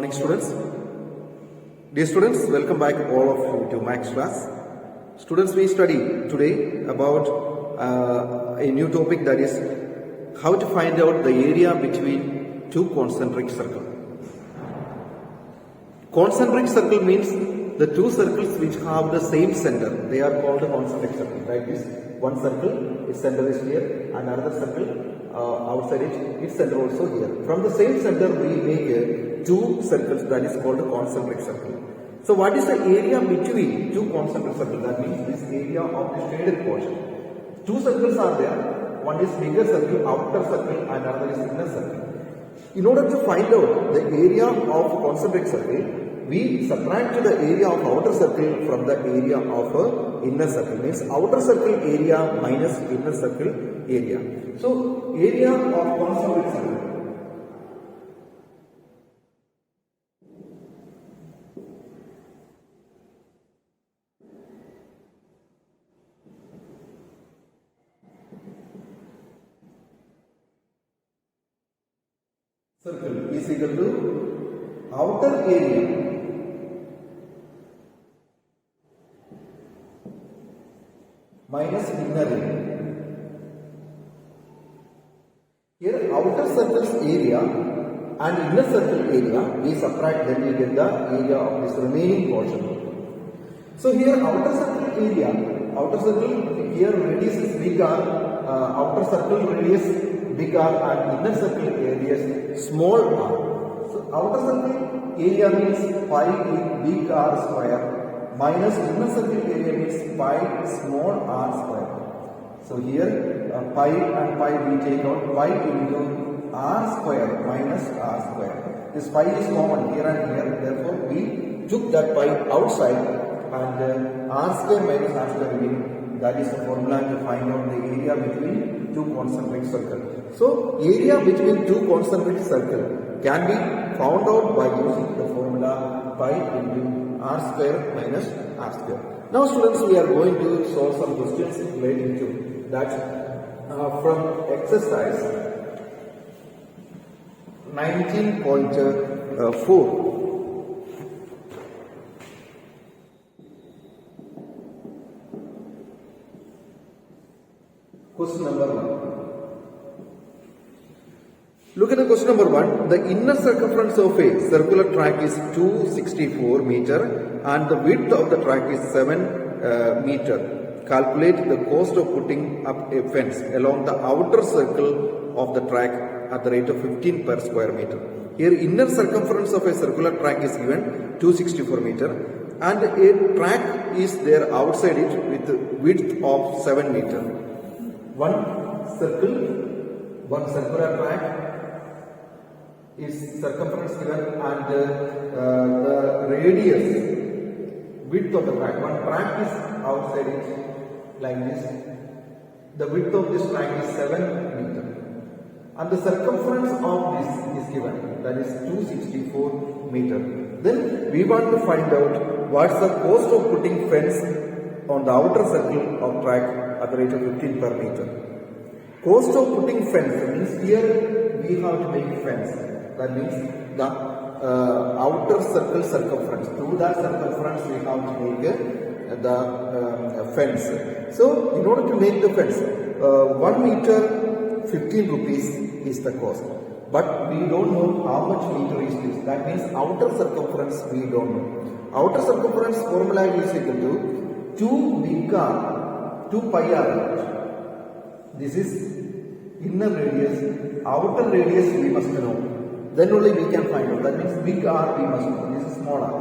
Morning students. Dear students, welcome back all of you to Max class. Students, we study today about a new topic, that is how to find out the area between two concentric circles. Concentric circle means the two circles which have the same center. They are called concentric circle. Right? This one circle, its center is here, and another circle outside it, its center also here. From the same center, we make two circles, that is called a concentric circle. So, what is the area between two concentric circles? That means this area of the shaded portion. Two circles are there. One is bigger circle, outer circle, and another is inner circle. In order to find out the area of concentric circle, we subtract the area of outer circle from the area of inner circle. Means outer circle area minus inner circle area. So, area of concentric circle. Circle is equal to outer area minus inner area. Here outer circle's area and inner circle area we subtract, then we get the area of this remaining portion. So here outer circle area, outer circle here radius is big R, outer circle radius big R, and inner circle radius small r. So outer circle area means pi big R square minus inner circle area means pi small r square. So here pi and pi we take out, pi into r square minus r square. This pi is common here and here, therefore we took that pi outside, and r square minus r square means that is the formula to find out the area between two concentric circles. So area between two concentric circles can be found out by using the formula pi into r square minus r square. Now students, we are going to solve some questions relating to that from exercise 19.4. Question number 1. Look at the question number 1. The inner circumference of a circular track is 264 meter and the width of the track is 7 meter. Calculate the cost of putting up a fence along the outer circle of the track at the rate of 15 per square meter. Here inner circumference of a circular track is given 264 meter and a track is there outside it with width of 7 meter. One circular track is circumference given, and the radius, width of the track. One track is outside it like this. The width of this track is 7 meter, and the circumference of this is given, that is 264 meter. Then we want to find out what's the cost of putting fence on the outer circle of track at the rate of 15 per meter. Cost of putting fence means here we have to make fence. That means the outer circle circumference. Through that circumference we have to make the fence. So in order to make the fence, 1 meter 15 rupees is the cost. But we don't know how much meter is this. That means outer circumference we don't know. Outer circumference formula is equal to 2 big R, 2 pi R. This is inner radius, outer radius we must know. Then only we can find out. That means big R we must know. This is small r.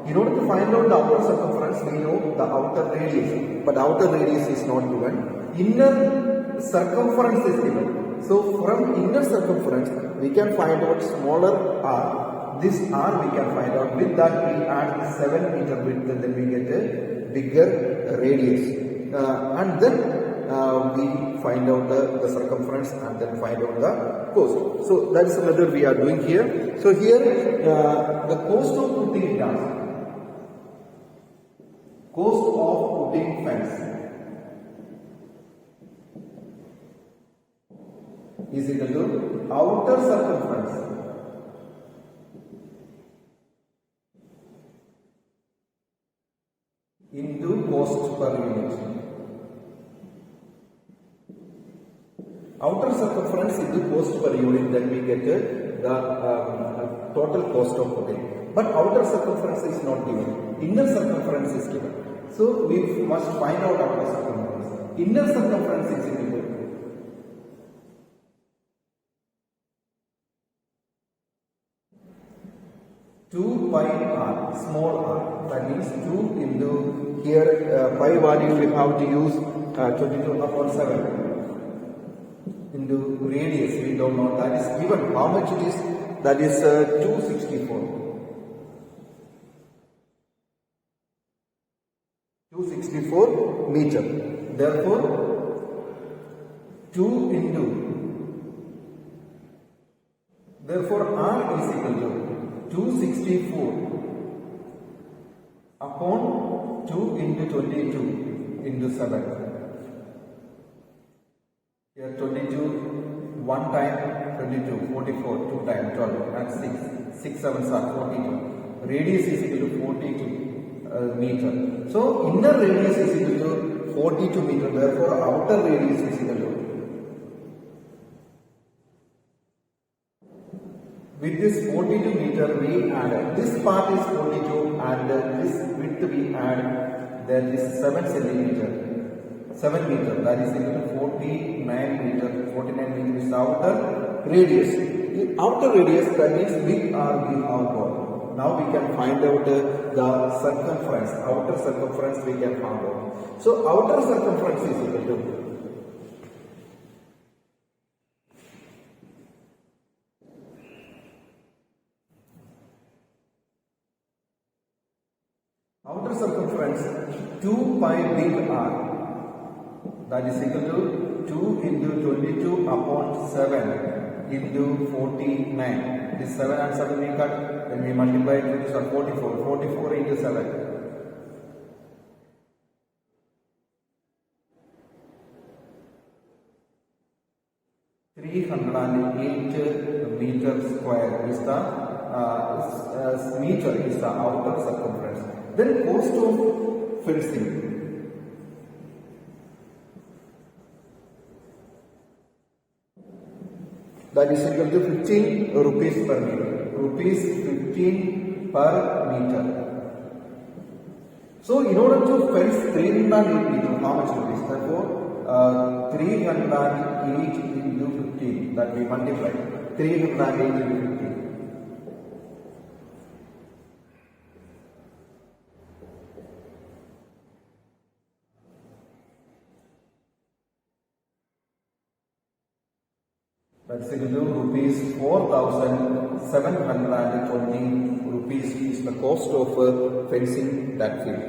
In order to find out the outer circumference, we know the outer radius. But outer radius is not given. Inner circumference is given. So from inner circumference, we can find out smaller r. This r we can find out. With that we add 7 meter width, and then we get a bigger radius. And then we find out the circumference and then find out the cost. So that's the method we are doing here. So here the cost of putting it down, cost of putting fence is equal to outer circumference into cost per unit. Outer circumference into cost per unit, then we get the total cost of hotel. But outer circumference is not given. Inner circumference is given. So we must find out outer circumference. Inner circumference is equal to 2 pi r, small r, that means 2 into here pi value we have to use 22 upon 7 into radius, we don't know, that is given. How much it is? That is 264. 264 meter. Therefore, 2 into, therefore r is equal to 264 upon 2 into 22 into 7. Here 22, 1 time 22, 44, 2 time 12 and 6. 6 sevens are 42. Radius is equal to 42 meter. So inner radius is equal to 42 meter. Therefore outer radius is equal to, with this 42 meter we add, this part is 42 and this width we add, there is 7 centimeter, 7 meter, that is equal to 49 meter. 49 meter is the outer radius. The outer radius, that means big R we have got. Now we can find out the circumference, outer circumference we can find out. So outer circumference is equal to, outer circumference 2 pi big R, that is equal to 2 into 22 upon 7 into 49. This 7 and 7 we cut, then we multiply it with 44. 44 into 7. 308 meter square is the meter is the outer circumference. Then cost of fencing. That is equal to 15 rupees per meter. Rupees 15 per meter. So in order to fence 308 meter, how much rupees? Therefore, 308 into 15, that we multiply. 308 into 15. That's equal to rupees 4,720 rupees is the cost of fencing that field.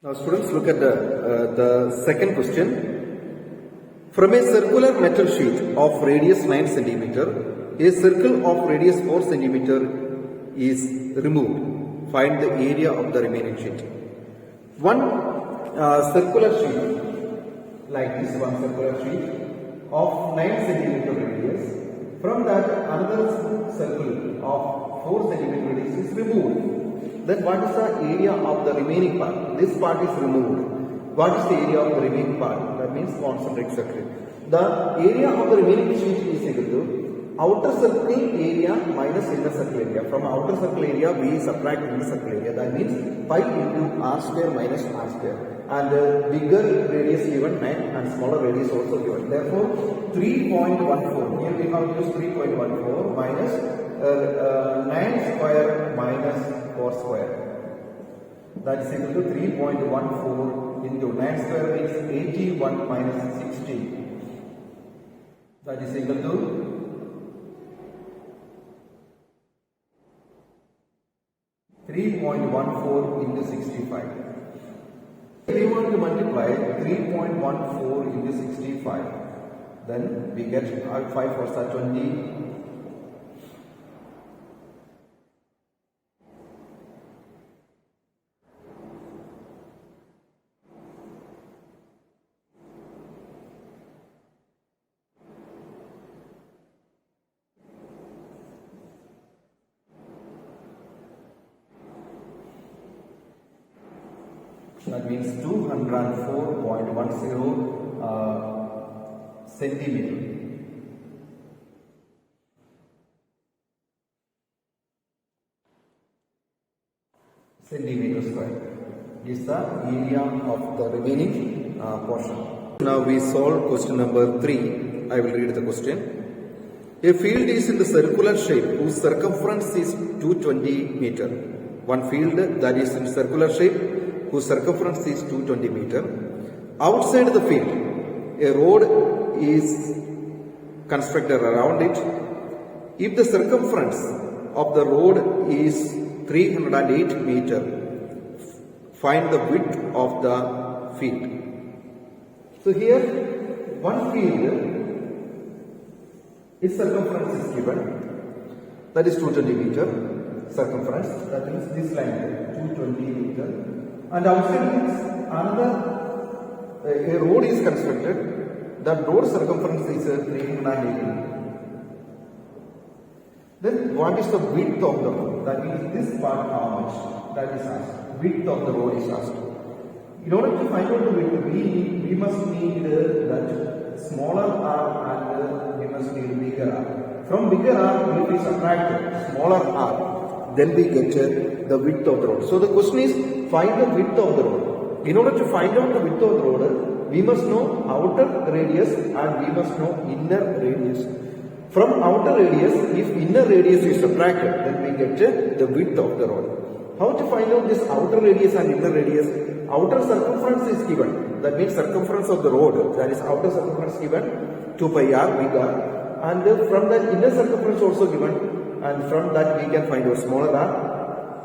Now students, look at the second question. From a circular metal sheet of radius 9 centimeter, a circle of radius 4 centimeter is removed. Find the area of the remaining sheet. One circular sheet, like this one circular sheet of 9 centimeter radius. From that, another circle of 4 centimeter radius is removed. Then what is the area of the remaining part? This part is removed. What is the area of the remaining part? That means concentric circle. The area of the remaining sheet is equal to outer circle area minus inner circle area. From outer circle area, we subtract inner circle area. That means pi into r square minus r square. And bigger radius given 9 and smaller radius also given. Therefore, 3.14. Here we have used 3.14 minus 9 square minus 4 square. That is equal to 3.14 into 9 square means 81 minus 60. That is equal to 3.14 into 65. If we want to multiply 3.14 into 65, then we get 5 4s are 20. That means 204.10 centimeter. Centimeter square is the area of the remaining portion. Now we solve question number 3. I will read the question. A field is in the circular shape whose circumference is 220 meter. One field that is in circular shape whose circumference is 220 meter. Outside the field, a road is constructed around it. If the circumference of the road is 308 meter, find the width of the field. So here one field, its circumference is given, that is 220 meter circumference, that means this line 220 meter, and outside means another a road is constructed, that road circumference is 380 meter. Then what is the width of the road? That means this part how much? That is asked. Width of the road is asked. In order to find out the width, we must need that smaller r and we must need bigger r. From bigger r, if we subtract smaller r, then we get the width of the road. So the question is, find the width of the road. In order to find out the width of the road, we must know outer radius and we must know inner radius. From outer radius, if inner radius is subtracted, then we get the width of the road. How to find out this outer radius and inner radius? Outer circumference is given. That means circumference of the road, that is outer circumference given, 2 pi r we got. And from that inner circumference also given, and from that we can find out smaller r.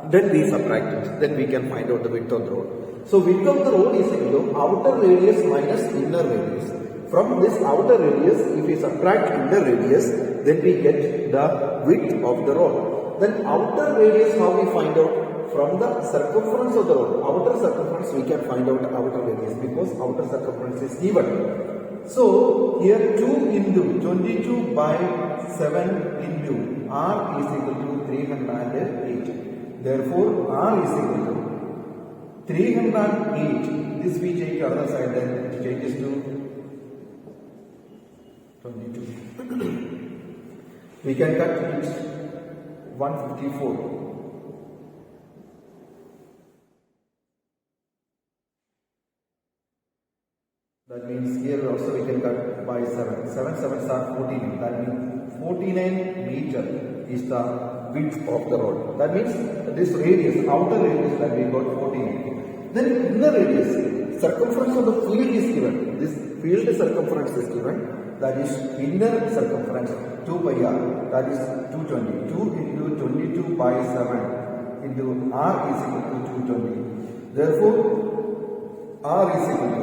Then we subtract it. Then we can find out the width of the road. So width of the road is equal to outer radius minus inner radius. From this outer radius, if we subtract inner radius, then we get the width of the road. Then outer radius, how we find out? From the circumference of the road. Outer circumference, we can find out outer radius because outer circumference is given. So here 2 into 22 by 7 into r is equal to 308. Therefore, r is equal to 308. This we take the other side, then it changes to 22. We can cut it 154. That means here also we can cut by 7. 7 sevens are 49. That means 49 meter is the width of the road. That means this radius, outer radius, that we got 49. Then inner radius, circumference of the field is given. This field circumference is given. That is inner circumference 2 pi r, that is 220. 2 into 22 by 7 into r is equal to 220. Therefore, r is equal to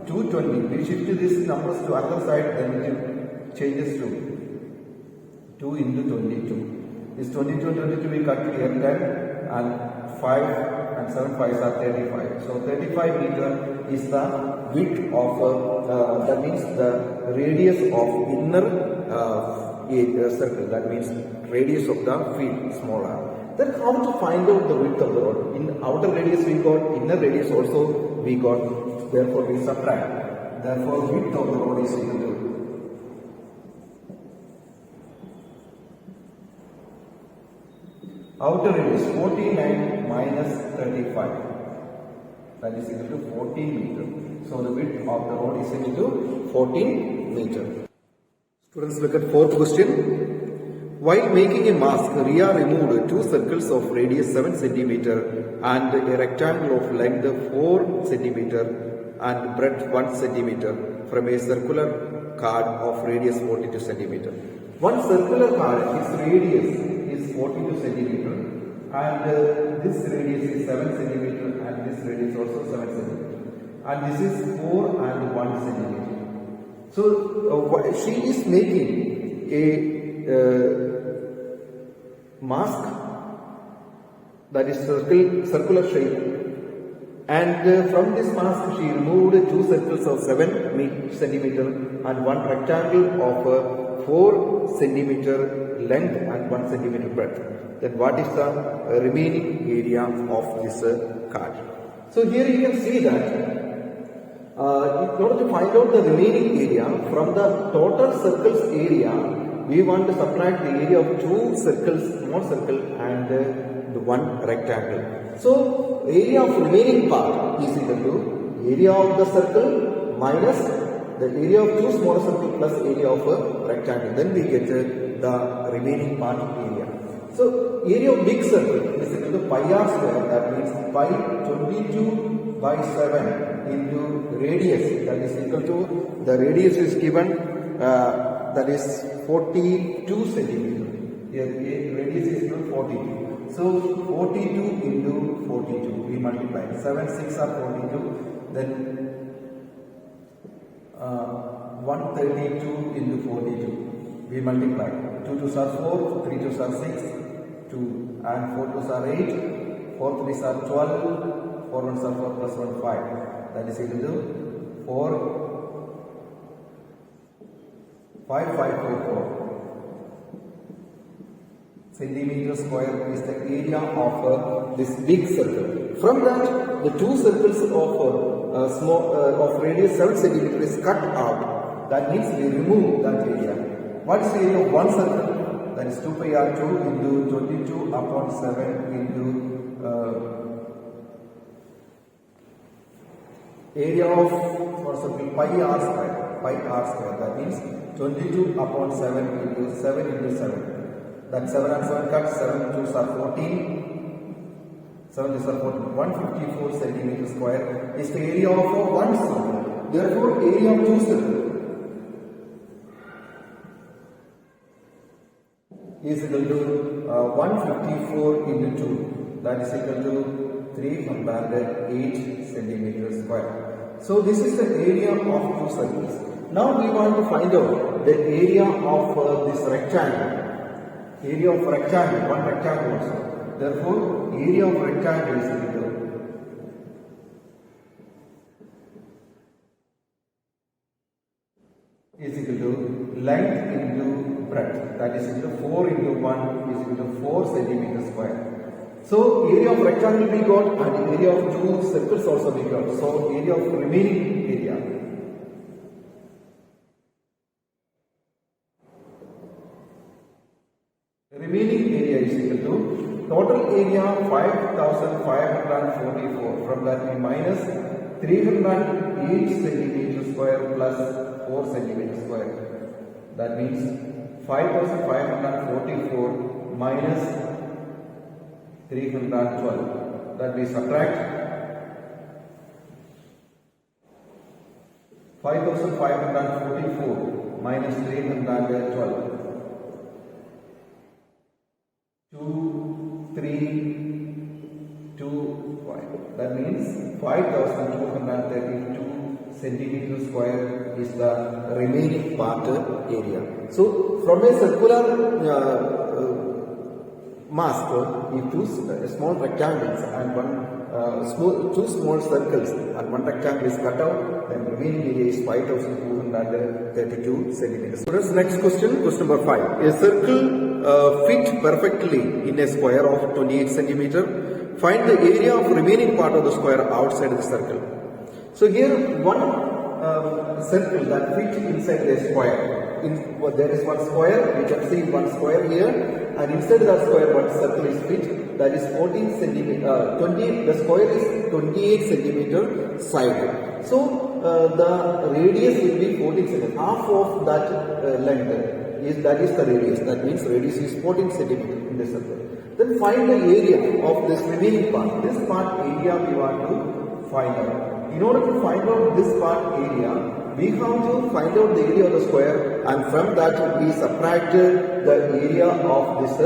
220. We shift these numbers to other side, then it changes to 2 into 22. This 22 and 22 we cut here 10 and 5 and 7 5s are 35. So 35 meter is the width of that means the radius of inner circle. That means radius of the field smaller. Then how to find out the width of the road? In outer radius we got, inner radius also we got. Therefore we subtract. Therefore width of the road is equal to outer radius 49 minus 35. That is equal to 14 meter. So the width of the road is equal to 14 meter. Students, look at fourth question. While making a mask, Ria removed 2 circles of radius 7 centimeter and a rectangle of length 4 centimeter and breadth 1 centimeter from a circular card of radius 42 centimeter. One circular card, its radius is 42 centimeter and this radius is 7 centimeter and this radius also 7 centimeter and this is 4 and 1 centimeter. So she is making a mask that is circular shape, and from this mask she removed 2 circles of 7 centimeter and one rectangle of 4 centimeter length and 1 centimeter breadth. Then what is the remaining area of this card? So here you can see that in order to find out the remaining area from the total circle's area, we want to subtract the area of two circles, small circle and the one rectangle. So area of remaining part is equal to area of the circle minus the area of two smaller circle plus area of a rectangle. Then we get the remaining part area. So area of big circle is equal to pi r square. That means pi 22 by 7 into radius. That is equal to the radius is given. That is 42 centimeter. Here radius is given 42. So 42 into 42. We multiply. 7 6 are 42. Then 132 into 42. We multiply. 2 2s are 4. 3 2s are 6. 2 and 4 2s are 8. 4 3s are 12. 4 1s are 4 plus 1 5. That is equal to 4. 5544 centimeter square is the area of this big circle. From that, the two circles of radius 7 centimeter is cut out. That means we remove that area. What is the area of one circle? That is 2 pi r2 into 22 upon 7 into area of one circle pi r square. Pi r square. That means 22 upon 7 into 7 into 7. That 7 and 7 cut, 7 2s are 14. 7 2s are 14. 154 centimeter square is the area of one circle. Therefore, area of two circles is equal to 154 into 2. That is equal to 308 centimeter square. So this is the area of two circles. Now we want to find out the area of this rectangle. Area of rectangle, one rectangle also. Therefore, area of rectangle is equal to length into breadth. That is equal to 4 into 1 is equal to 4 centimeter square. So area of rectangle we got and area of two circles also we got. So area of remaining area. Remaining area is equal to total area 5544. From that we minus 308 centimeter square plus 4 centimeter square. That means 5544 minus 312. That we subtract 5544 minus 312. 2, 3, 2, 5. That means 5232 centimeter square is the remaining part area. So from a circular mask, if two small rectangles and two small circles and one rectangle is cut out, then remaining area is 5232 centimeters. So next question, question number 5. A circle fit perfectly in a square of 28 centimeter. Find the area of remaining part of the square outside the circle. So here one circle that fits inside a square. There is one square, we can see one square here, and inside that square one circle is fit, that is 14 centimeter, the square is 28 centimeter side. So the radius will be 14 centimeter, half of that length. That is the radius. That means radius is 14 centimeter in the circle. Then find the area of this remaining part. This part area we want to find out. In order to find out this part area, we have to find out the area of the square, and from that we subtract the area of this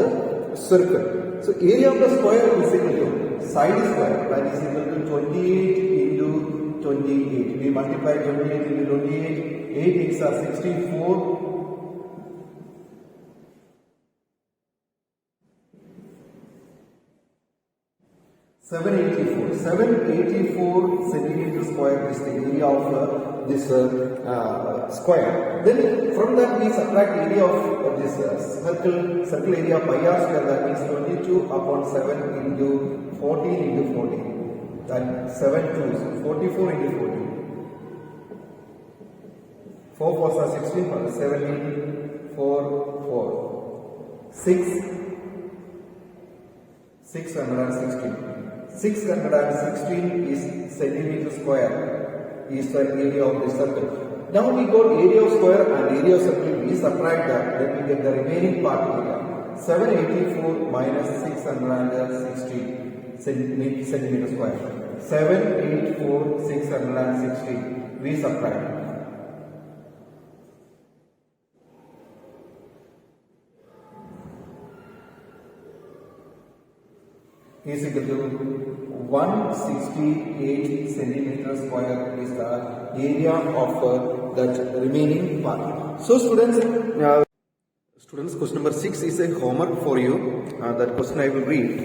circle. So area of the square is equal to side square, that is equal to 28 into 28. We multiply 28 into 28. 8 8s are 64. 784 centimeter square is the area of this square. Then from that we subtract area of this circle area pi r square, that means 22 upon 7 into 14 into 14. Then 7 2s, 44 into 40. 4 4s are 16, 17, 4, 4. 616. 616 is centimeter square is the area of the circle. Now we got area of square and area of circle, we subtract that, then we get the remaining part area. 784 minus 616 centimeter square. 784 616 we subtract. Is equal to 168 centimeter square is the area of that remaining part. So students, question number 6 is a homework for you. That question I will read.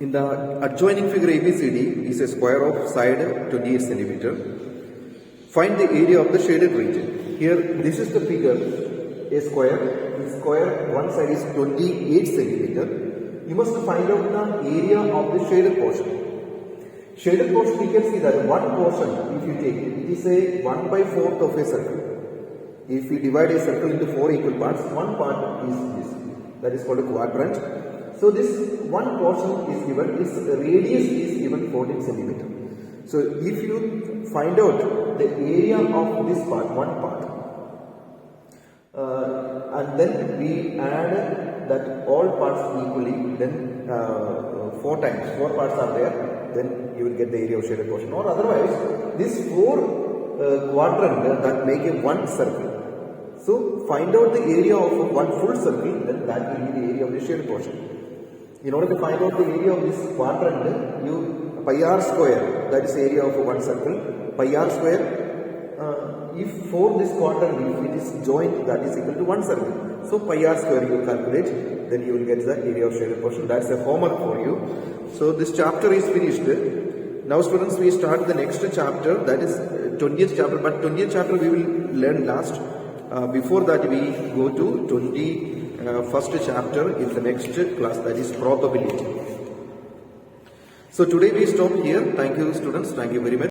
In the adjoining figure ABCD is a square of side 28 centimeter. Find the area of the shaded region. Here this is the figure, a square. The square one side is 28 centimeter. You must find out the area of the shaded portion. Shaded portion, we can see that one portion, if you take it is a 1/4 of a circle. If we divide a circle into 4 equal parts, one part is this. That is called a quadrant. So this one portion is given, its radius is given 14 centimeter. So if you find out the area of this part, one part, and then we add that all parts equally, then 4 times, 4 parts are there, then you will get the area of shaded portion. Or otherwise, this 4 quadrant that make a one circle. So find out the area of one full circle, then that will be the area of the shaded portion. In order to find out the area of this quadrant, you pi r square, that is area of one circle, pi r square. If for this quadrant, if it is joined, that is equal to one circle. So pi r square you calculate, then you will get the area of shaded portion. That's a homework for you. So this chapter is finished. Now students, we start the next chapter, that is 20th chapter, but 20th chapter we will learn last. Before that we go to 21st chapter in the next class, that is probability. So today we stop here. Thank you students, thank you very much.